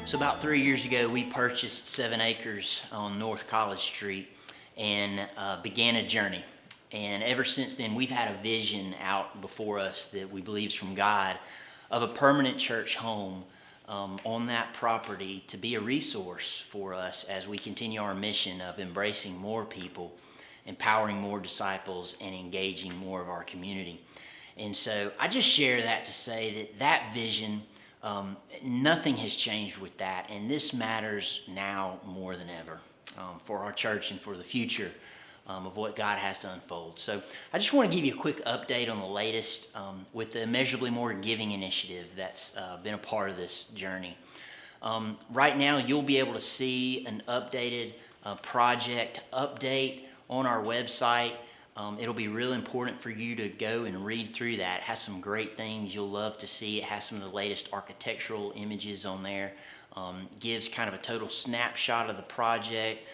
So about 3 years ago, we purchased 7 acres on North College Street and began a journey. And ever since then, we've had a vision out before us that we believe is from God of a permanent church home on that property to be a resource for us as we continue our mission of embracing more people, empowering more disciples, and engaging more of our community. And so I just share that to say that that vision, nothing has changed with that, and this matters now more than ever for our church and for the future of what God has to unfold. So I just want to give you a quick update on the latest with the Immeasurably More Giving initiative that's been a part of this journey. Right now, you'll be able to see an updated project update on our website. It'll be real important for you to go and read through that. It has some great things you'll love to see. It has some of the latest architectural images on there. Gives kind of a total snapshot of the project.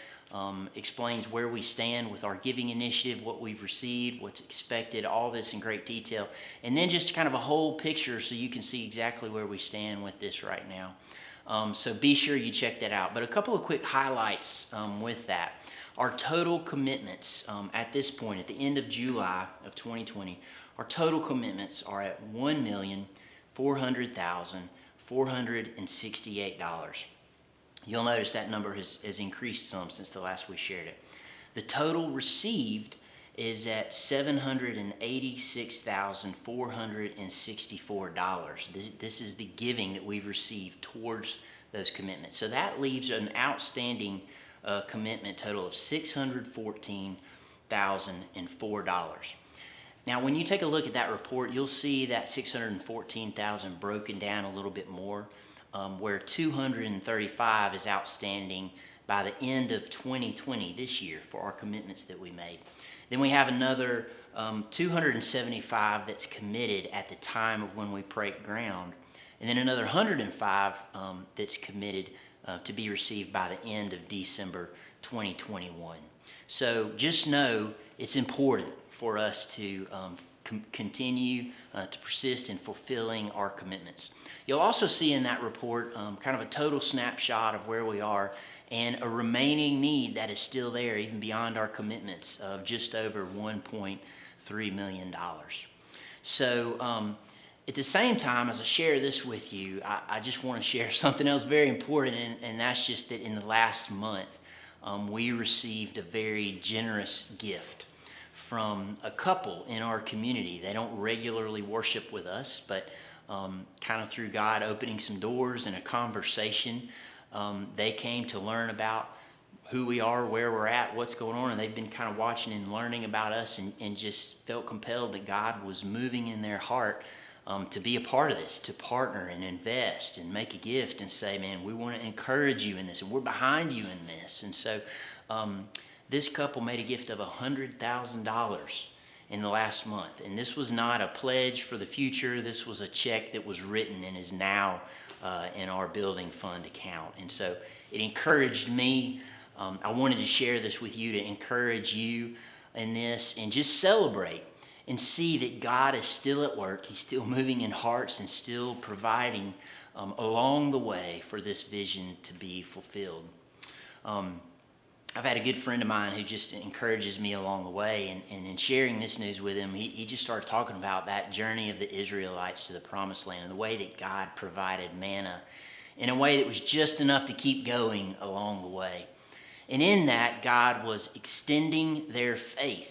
Explains where we stand with our giving initiative, what we've received, what's expected, all this in great detail. And then just kind of a whole picture so you can see exactly where we stand with this right now. So be sure you check that out. But a couple of quick highlights with that. Our total commitments at this point, at the end of July of 2020, our total commitments are at $1,400,468. You'll notice that number has increased some since the last we shared it. The total received is at $786,464. This is the giving that we've received towards those commitments. So that leaves an outstanding commitment total of $614,004. Now, when you take a look at that report, you'll see that $614,000 broken down a little bit more, where $235,000 is outstanding by the end of 2020 this year for our commitments that we made. Then we have another $275,000 that's committed at the time of when we break ground, and then another $105,000 that's committed to be received by the end of December 2021. So just know it's important for us to continue to persist in fulfilling our commitments. You'll also see in that report kind of a total snapshot of where we are and a remaining need that is still there even beyond our commitments of just over $1.3 million. So at the same time, as I share this with you, I just want to share something else very important, and that's just that in the last month, we received a very generous gift from a couple in our community. They don't regularly worship with us, but kind of through God opening some doors and a conversation, they came to learn about who we are, where we're at, what's going on, and they've been kind of watching and learning about us and just felt compelled that God was moving in their heart to be a part of this, to partner and invest and make a gift and say, man, we want to encourage you in this and we're behind you in this. And so this couple made a gift of $100,000 in the last month. And this was not a pledge for the future. This was a check that was written and is now in our building fund account. And so it encouraged me. I wanted to share this with you to encourage you in this and just celebrate and see that God is still at work. He's still moving in hearts and still providing along the way for this vision to be fulfilled. I've had a good friend of mine who just encourages me along the way, and in sharing this news with him, he just started talking about that journey of the Israelites to the Promised Land and the way that God provided manna in a way that was just enough to keep going along the way. And in that, God was extending their faith.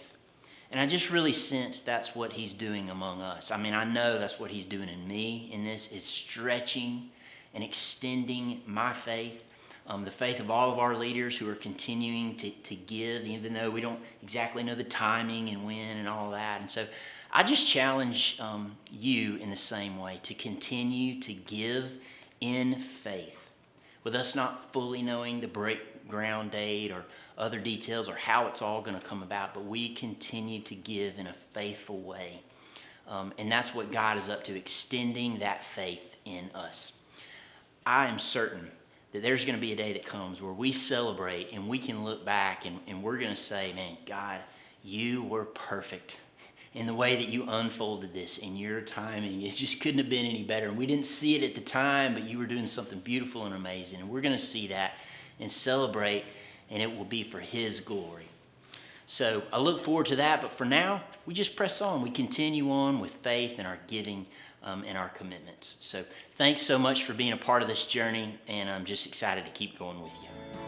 And I just really sense that's what he's doing among us. I mean, I know that's what he's doing in me in this, is stretching and extending my faith, the faith of all of our leaders who are continuing to give, even though we don't exactly know the timing and when and all that. And so I just challenge you in the same way to continue to give in faith, with us not fully knowing the break ground date or other details or how it's all going to come about, but we continue to give in a faithful way. And that's what God is up to, extending that faith in us. I am certain that there's going to be a day that comes where we celebrate and we can look back and we're going to say, man, God, you were perfect And the way that you unfolded this in your timing, it just couldn't have been any better. And we didn't see it at the time, but you were doing something beautiful and amazing. And we're going to see that and celebrate, and it will be for His glory. So I look forward to that, but for now, we just press on. We continue on with faith and our giving and our commitments. So thanks so much for being a part of this journey, and I'm just excited to keep going with you.